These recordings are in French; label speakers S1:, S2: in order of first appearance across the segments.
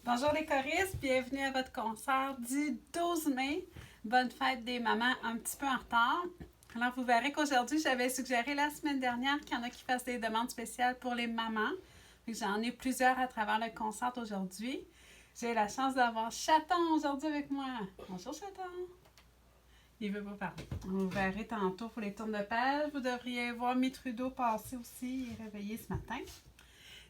S1: Bonjour les choristes, bienvenue à votre concert du 12 mai. Bonne fête des mamans un petit peu en retard. Alors vous verrez qu'aujourd'hui, j'avais suggéré la semaine dernière qu'il y en a qui fassent des demandes spéciales pour les mamans. J'en ai plusieurs à travers le concert aujourd'hui. J'ai la chance d'avoir Chaton aujourd'hui avec moi. Bonjour Chaton. Il veut pas parler. Vous verrez tantôt pour les tours de page. Vous devriez voir Mitrudo passer aussi. Il est réveillé ce matin.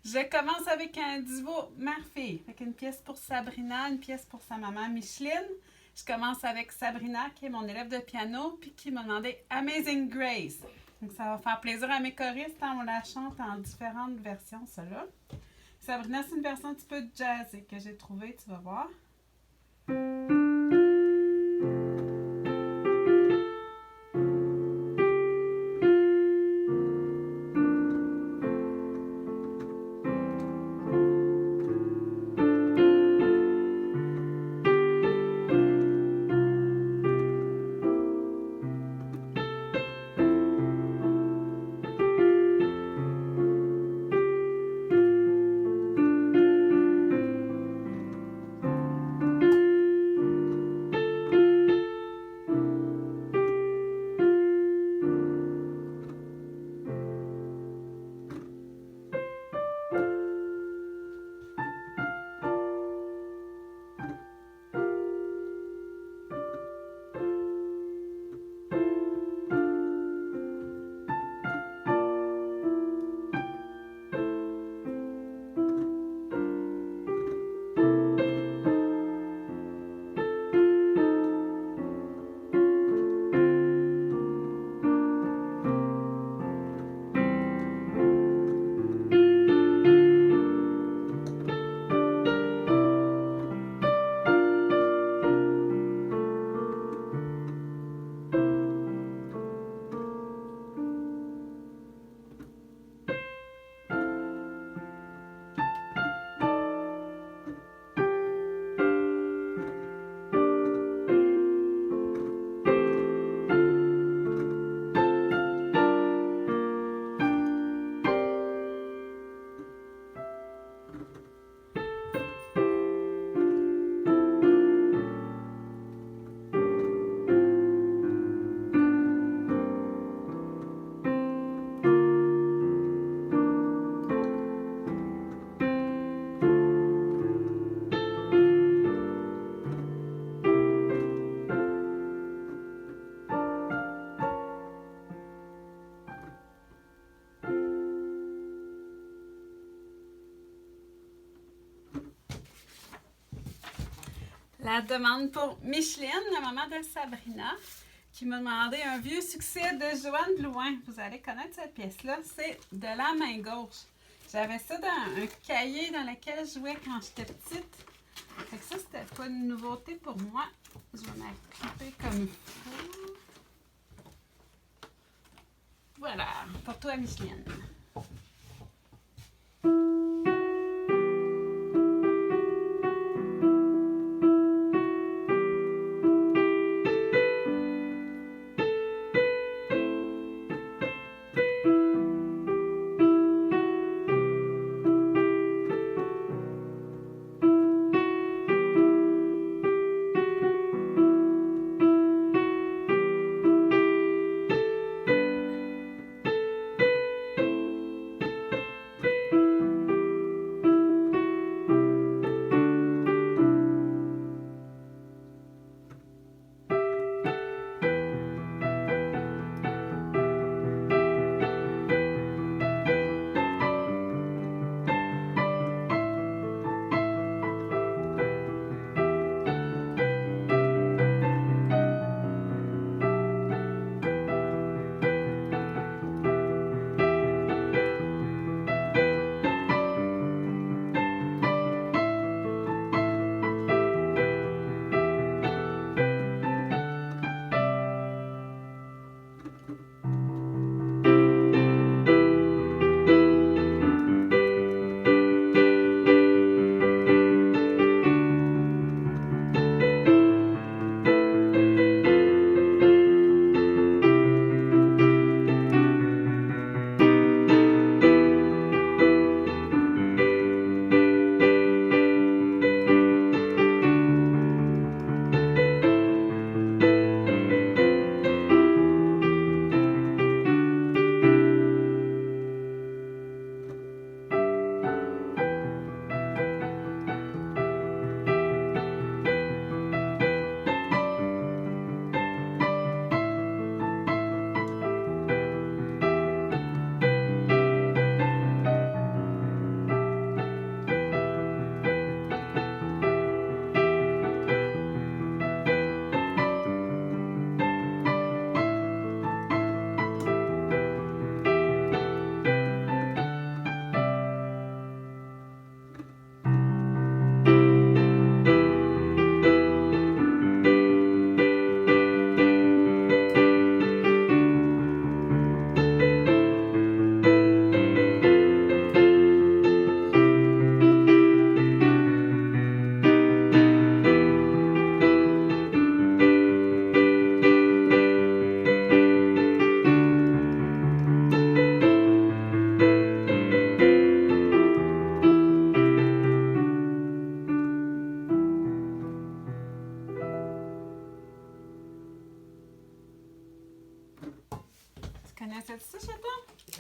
S1: Je commence avec un duo mère-fille. Avec une pièce pour Sabrina, une pièce pour sa maman Micheline. Je commence avec Sabrina, qui est mon élève de piano, puis qui m'a demandé Amazing Grace. Donc ça va faire plaisir à mes choristes, on la chante en différentes versions, celle-là. Sabrina, c'est une version un petit peu jazzée que j'ai trouvée, tu vas voir. La demande pour Micheline, la maman de Sabrina, qui m'a demandé un vieux succès de Joanne Blouin. Vous allez connaître cette pièce-là, c'est De la main gauche. J'avais ça dans un cahier dans lequel je jouais quand j'étais petite. Fait que ça, c'était pas une nouveauté pour moi. Je vais m'accliper comme il faut. Voilà, pour toi, Micheline.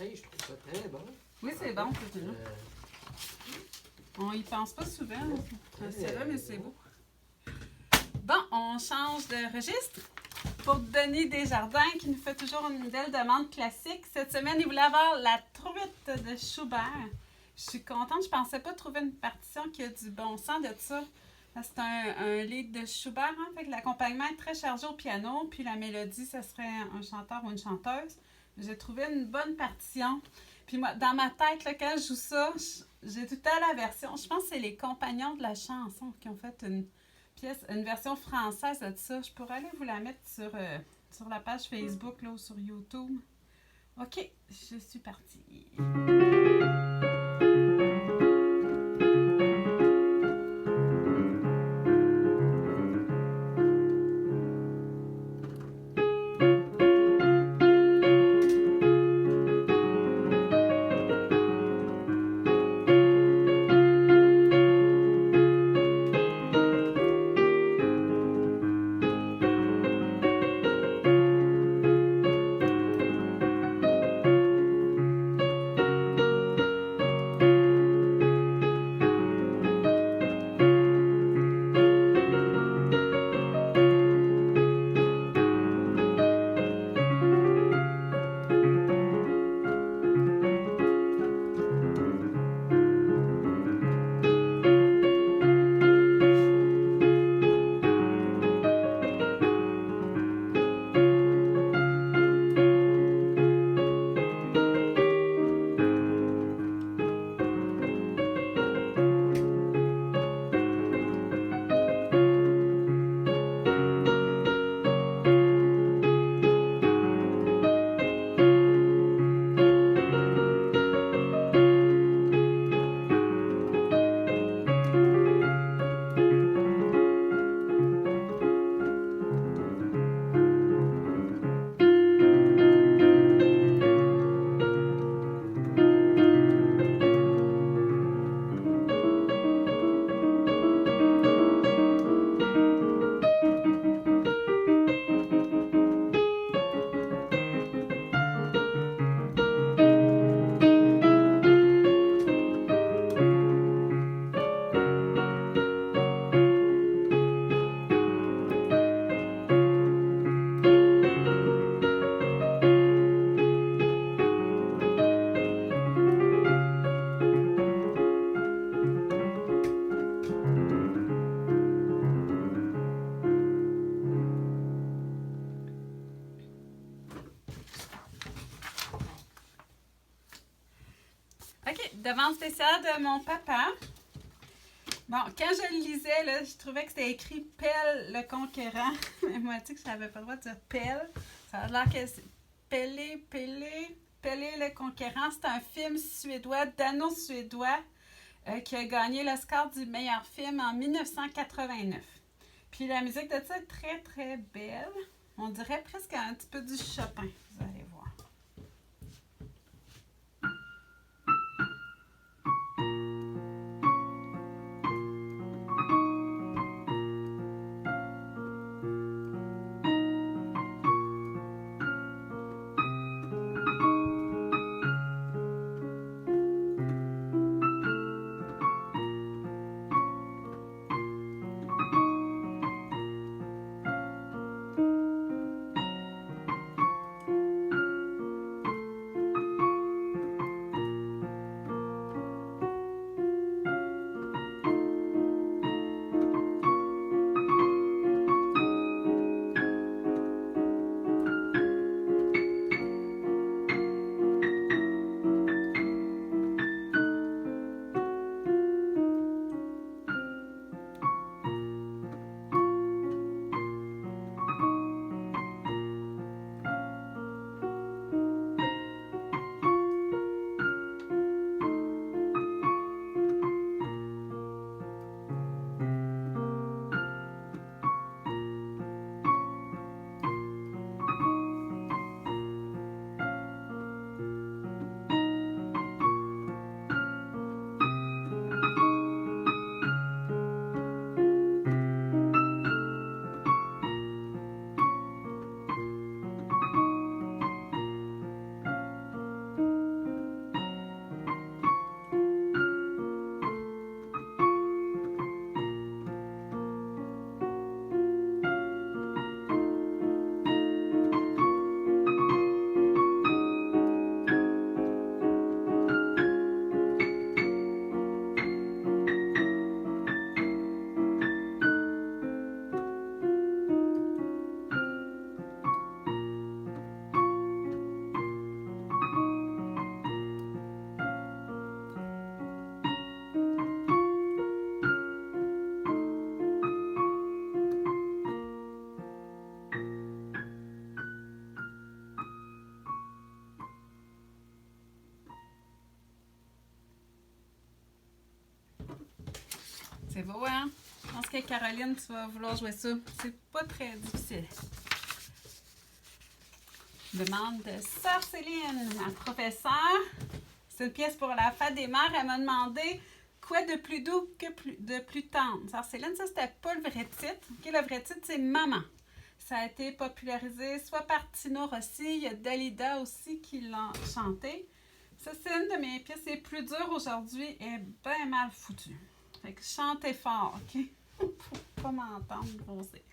S2: Hey, je trouve ça très bon.
S1: Oui, c'est bon, c'est là. On y pense pas souvent, c'est là, mais c'est beau. Bon, on change de registre. Pour Denis Desjardins, qui nous fait toujours une belle demande classique. Cette semaine, il voulait avoir la truite de Schubert. Je suis contente, je pensais pas trouver une partition qui a du bon sens de ça. C'est un lead de Schubert, hein, fait que l'accompagnement est très chargé au piano, puis la mélodie, ce serait un chanteur ou une chanteuse. J'ai trouvé une bonne partition. Puis moi, dans ma tête, là, quand je joue ça, j'ai tout le temps la version. Je pense que c'est les compagnons de la chanson qui ont fait une pièce, une version française de ça. Je pourrais aller vous la mettre sur la page Facebook là, ou sur YouTube. OK, je suis partie. OK, demande spéciale de mon papa. Bon, quand je le lisais, là, je trouvais que c'était écrit Pelle le conquérant. Mais moi, tu sais que je n'avais pas le droit de dire Pelle. Ça a l'air que c'est Pelle le conquérant. C'est un film suédois, dano-suédois, qui a gagné l'Oscar du meilleur film en 1989. Puis la musique de ça est très, très belle. On dirait presque un petit peu du Chopin, vous allez voir. C'est beau, hein? Je pense que Caroline, tu vas vouloir jouer ça. C'est pas très difficile. Demande de Sœur Céline, ma professeure. C'est une pièce pour la fête des mères. Elle m'a demandé quoi de plus doux que de plus tendre. Sœur Céline, ça, c'était pas le vrai titre. Okay, le vrai titre, c'est Maman. Ça a été popularisé soit par Tino Rossi, il y a Dalida aussi qui l'a chanté. Ça, c'est une de mes pièces les plus dures aujourd'hui et bien mal foutue. Fait que chantez fort, OK? Faut pas m'entendre grosser.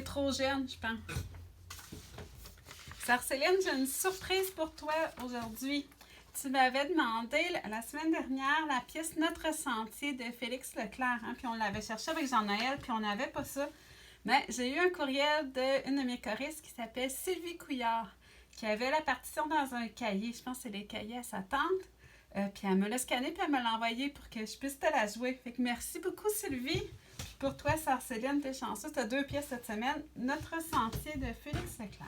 S1: Trop jeune, je pense. Sœur Céline, j'ai une surprise pour toi aujourd'hui. Tu m'avais demandé la semaine dernière la pièce Notre Sentier de Félix Leclerc. Hein, puis on l'avait cherché avec Jean-Noël, puis on n'avait pas ça. Mais j'ai eu un courriel d'une de mes choristes qui s'appelle Sylvie Couillard, qui avait la partition dans un cahier. Je pense que c'est les cahiers à sa tante. Puis elle me l'a scanné, puis elle me l'a envoyé pour que je puisse te la jouer. Fait que merci beaucoup, Sylvie. Pour toi, Sœur Céline, t'es chanceuse. Tu as 2 pièces cette semaine. Notre Sentier de Félix Leclerc.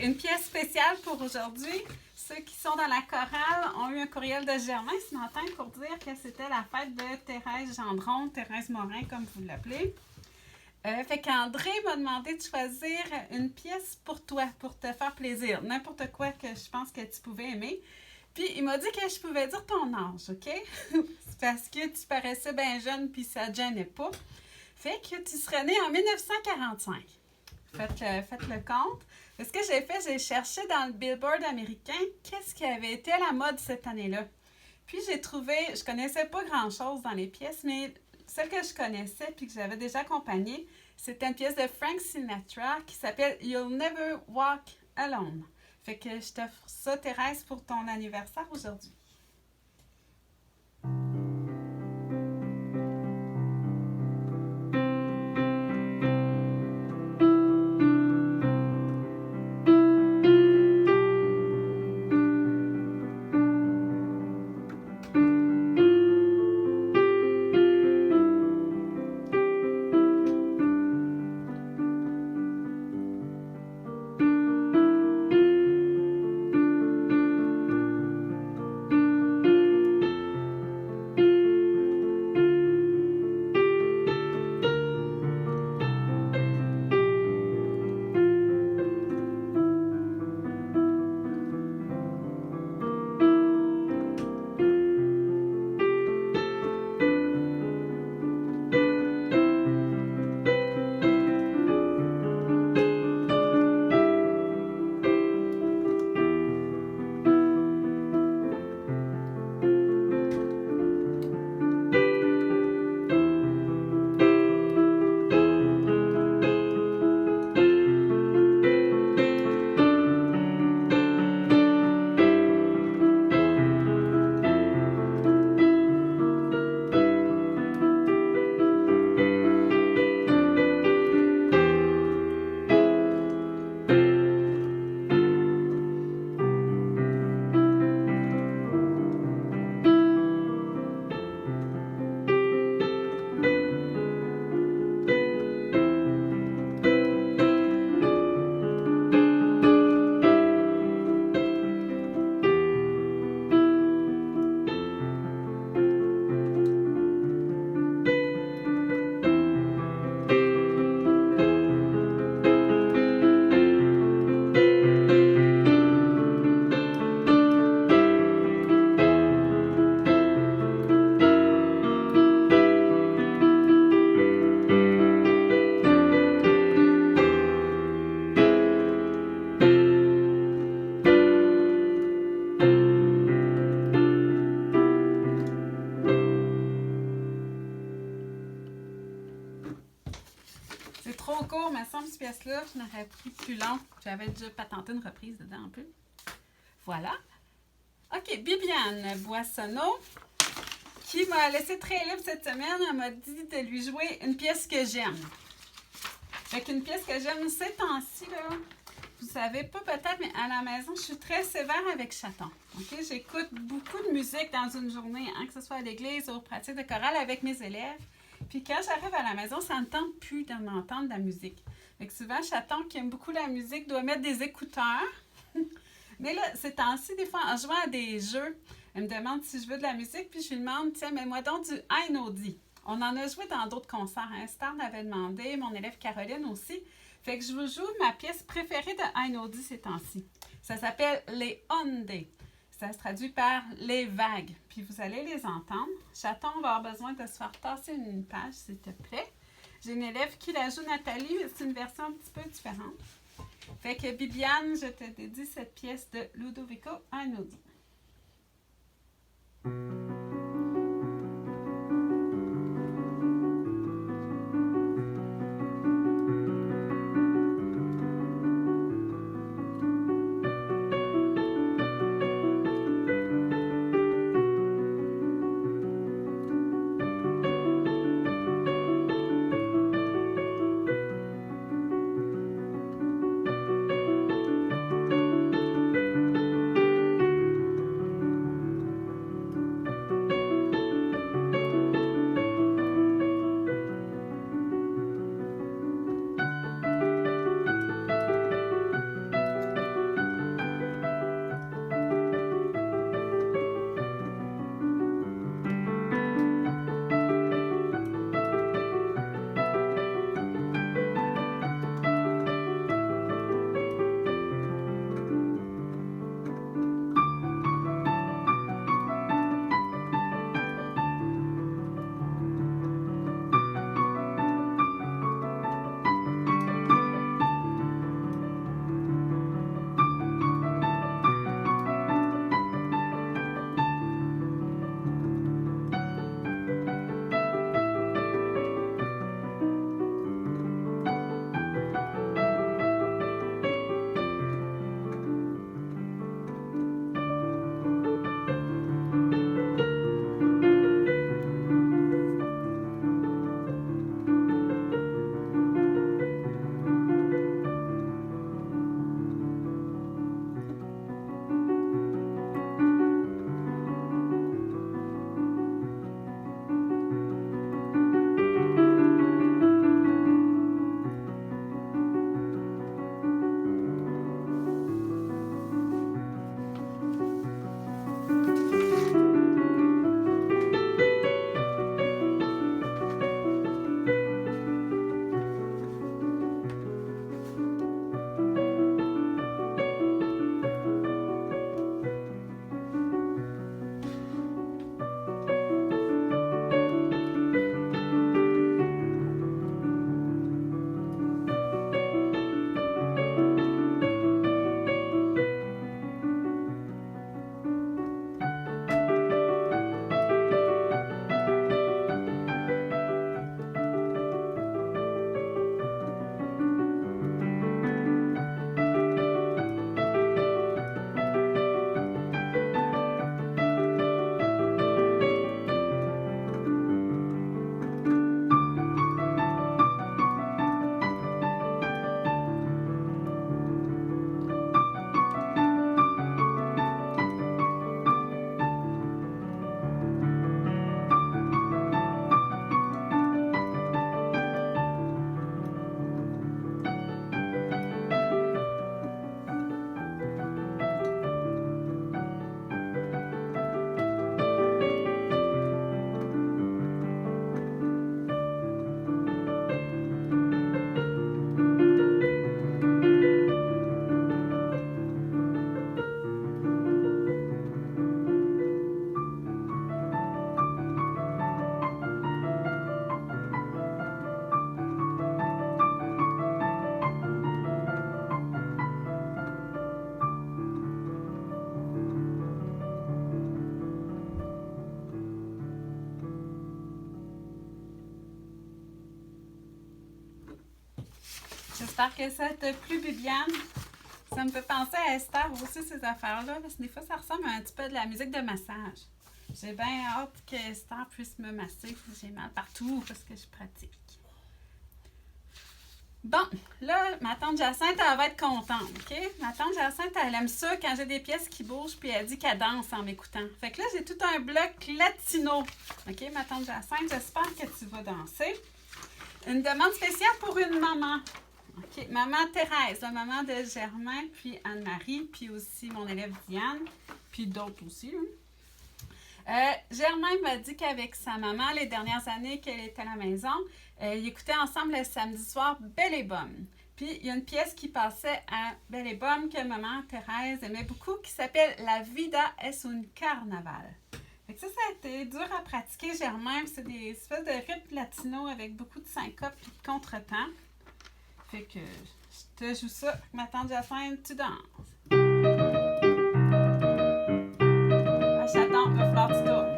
S1: une pièce spéciale pour aujourd'hui. Ceux qui sont dans la chorale ont eu un courriel de Germain ce matin pour dire que c'était la fête de Thérèse Gendron, Thérèse Morin, comme vous l'appelez. Fait qu'André m'a demandé de choisir une pièce pour toi, pour te faire plaisir. N'importe quoi que je pense que tu pouvais aimer. Puis il m'a dit que je pouvais dire ton âge, OK? C'est parce que tu paraissais bien jeune puis ça ne gênait pas. Fait que tu serais né en 1945. Faites le compte. Ce que j'ai fait, j'ai cherché dans le Billboard américain qu'est-ce qui avait été à la mode cette année-là. Puis j'ai trouvé, je connaissais pas grand-chose dans les pièces, mais celle que je connaissais puis que j'avais déjà accompagnée, c'était une pièce de Frank Sinatra qui s'appelle You'll Never Walk Alone. Fait que je t'offre ça, Thérèse, pour ton anniversaire aujourd'hui. C'est trop court, mais sans cette pièce-là, je n'aurais pris plus long. J'avais déjà patenté une reprise dedans un peu. Voilà. OK, Bibiane Boissonneau, qui m'a laissé très libre cette semaine, elle m'a dit de lui jouer une pièce que j'aime. Fait qu'une pièce que j'aime ces temps-ci, là, vous savez pas peut-être, mais à la maison, je suis très sévère avec Chaton. OK? J'écoute beaucoup de musique dans une journée, hein, que ce soit à l'église ou aux pratiques de chorale avec mes élèves. Puis quand j'arrive à la maison, ça ne tente plus de m'entendre de la musique. Fait que souvent, Chaton, qui aime beaucoup la musique, doit mettre des écouteurs. Mais là, ces temps-ci, des fois, en jouant à des jeux, elle me demande si je veux de la musique, puis je lui demande, tiens, mets-moi donc du Einaudi. On en a joué dans d'autres concerts. Hein? Star m'avait demandé, mon élève Caroline aussi. Fait que je vous joue ma pièce préférée de Einaudi ces temps-ci. Ça s'appelle Les Ondes. Ça se traduit par les vagues. Puis vous allez les entendre. Chaton va avoir besoin de se faire tasser une page, s'il te plaît. J'ai une élève qui la joue, Nathalie, mais c'est une version un petit peu différente. Fait que Bibiane, je te dédie cette pièce de Ludovico Einaudi. J'espère que ça te plu, Bibiane. Ça me fait penser à Esther aussi, ces affaires-là, parce que des fois, ça ressemble un petit peu à de la musique de massage. J'ai bien hâte que Esther puisse me masser. J'ai mal partout parce que je pratique. Bon, là, ma tante Jacinthe, elle va être contente, OK? Ma tante Jacinthe, elle aime ça quand j'ai des pièces qui bougent, puis elle dit qu'elle danse en m'écoutant. Fait que là, j'ai tout un bloc latino. OK, ma tante Jacinthe, j'espère que tu vas danser. Une demande spéciale pour une maman. OK, maman Thérèse, la maman de Germain, puis Anne-Marie, puis aussi mon élève Diane, puis d'autres aussi. Germain m'a dit qu'avec sa maman, les dernières années qu'elle était à la maison, ils écoutaient ensemble le samedi soir Belle et Bonne. Puis il y a une pièce qui passait à Belle et Bonne que maman Thérèse aimait beaucoup qui s'appelle La vida es un carnaval. Fait que ça a été dur à pratiquer, Germain. C'est des espèces de rythmes latinos avec beaucoup de syncopes et de contretemps. Fait que je te joue ça. Ma tante Jacinthe, tu danses. J'attends, il va falloir que tu tournes.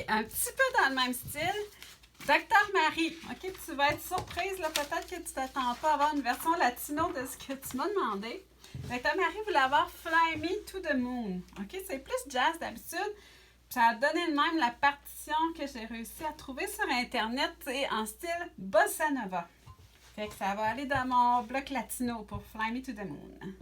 S1: Un petit peu dans le même style. Docteur Marie, OK, tu vas être surprise, là, peut-être que tu t'attends pas à avoir une version latino de ce que tu m'as demandé. Docteur Marie voulait avoir Fly Me to the Moon. OK, c'est plus jazz d'habitude. Ça a donné de même la partition que j'ai réussi à trouver sur Internet, c'est en style bossa nova. Fait que ça va aller dans mon bloc latino pour Fly Me to the Moon.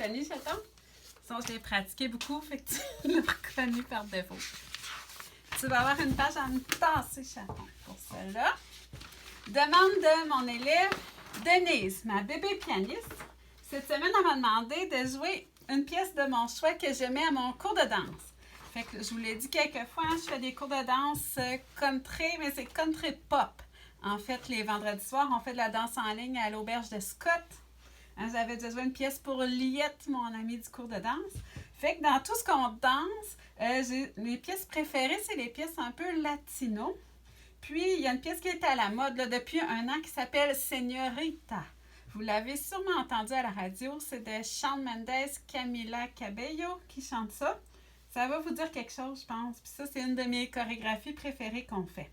S1: reconnu, chaton? Sinon, je l'ai pratiqué beaucoup, fait que tu l'as reconnu par défaut. Tu vas avoir une page à me tasser, chaton, pour cela. Demande de mon élève Denise, ma bébé pianiste. Cette semaine, elle m'a demandé de jouer une pièce de mon choix que je mets à mon cours de danse. Fait que je vous l'ai dit quelques fois, je fais des cours de danse country, mais c'est country pop. En fait, les vendredis soirs, on fait de la danse en ligne à l'auberge de Scott. J'avais déjà joué une pièce pour Liette, mon amie du cours de danse. Fait que dans tout ce qu'on danse, mes pièces préférées, c'est les pièces un peu latino. Puis, il y a une pièce qui est à la mode là, depuis un an qui s'appelle Señorita. Vous l'avez sûrement entendu à la radio, c'est de Shawn Mendes, Camila Cabello qui chante ça. Ça va vous dire quelque chose, je pense. Puis ça, c'est une de mes chorégraphies préférées qu'on fait.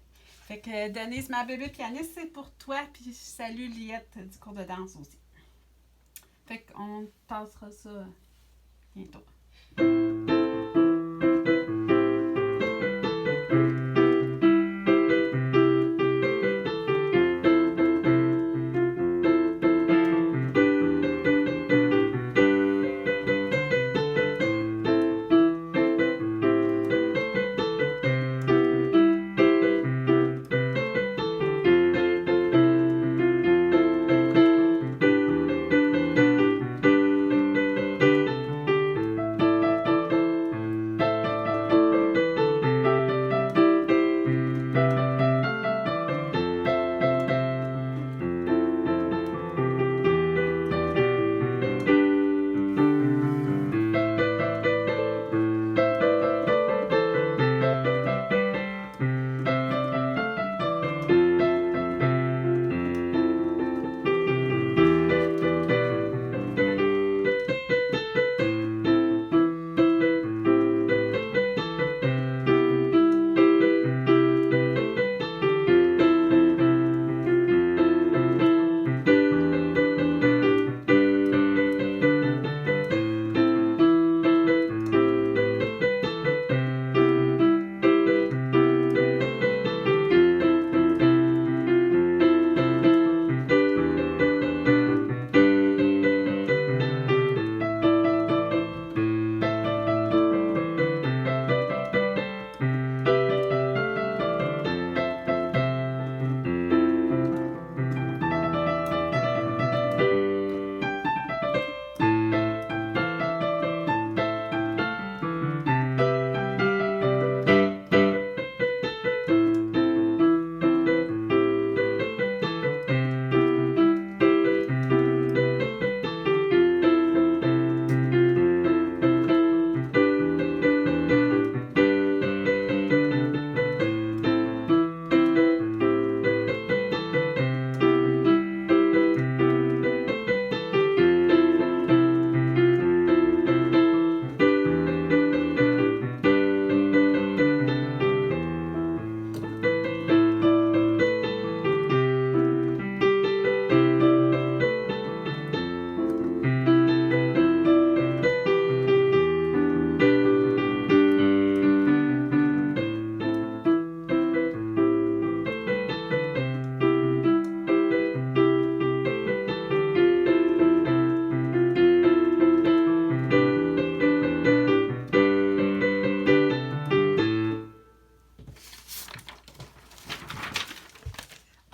S1: Fait que Denise, ma bébé pianiste, c'est pour toi. Puis je salue Liette du cours de danse aussi. Fait qu'on passera ça bientôt.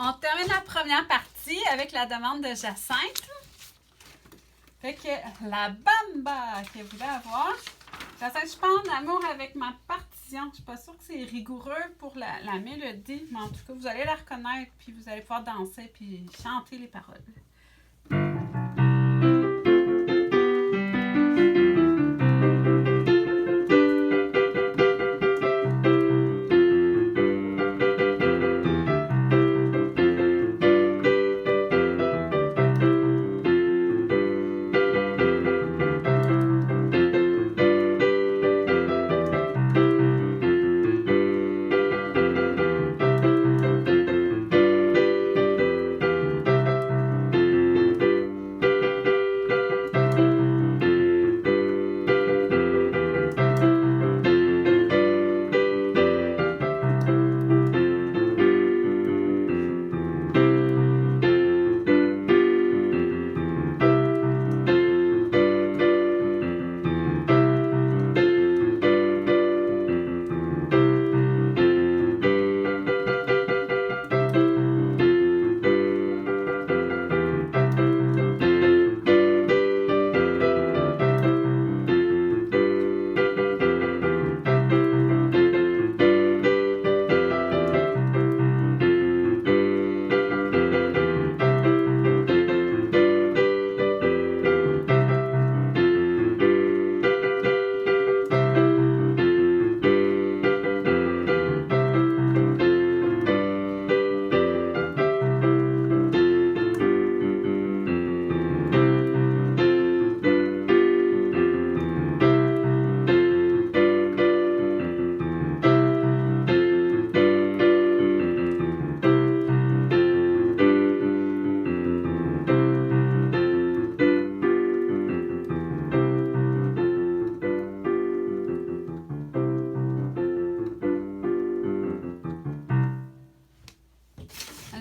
S1: On termine la première partie avec la demande de Jacinthe. Fait que la bamba qu'elle voulait avoir. Jacinthe, je pense d'amour avec ma partition. Je suis pas sûre que c'est rigoureux pour la mélodie, mais en tout cas, vous allez la reconnaître, puis vous allez pouvoir danser, puis chanter les paroles.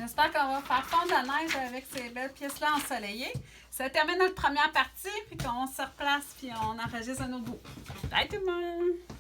S1: J'espère qu'on va faire fondre la neige avec ces belles pièces-là ensoleillées. Ça termine notre première partie, puis qu'on se replace, puis on enregistre un autre bout. Bye tout le monde!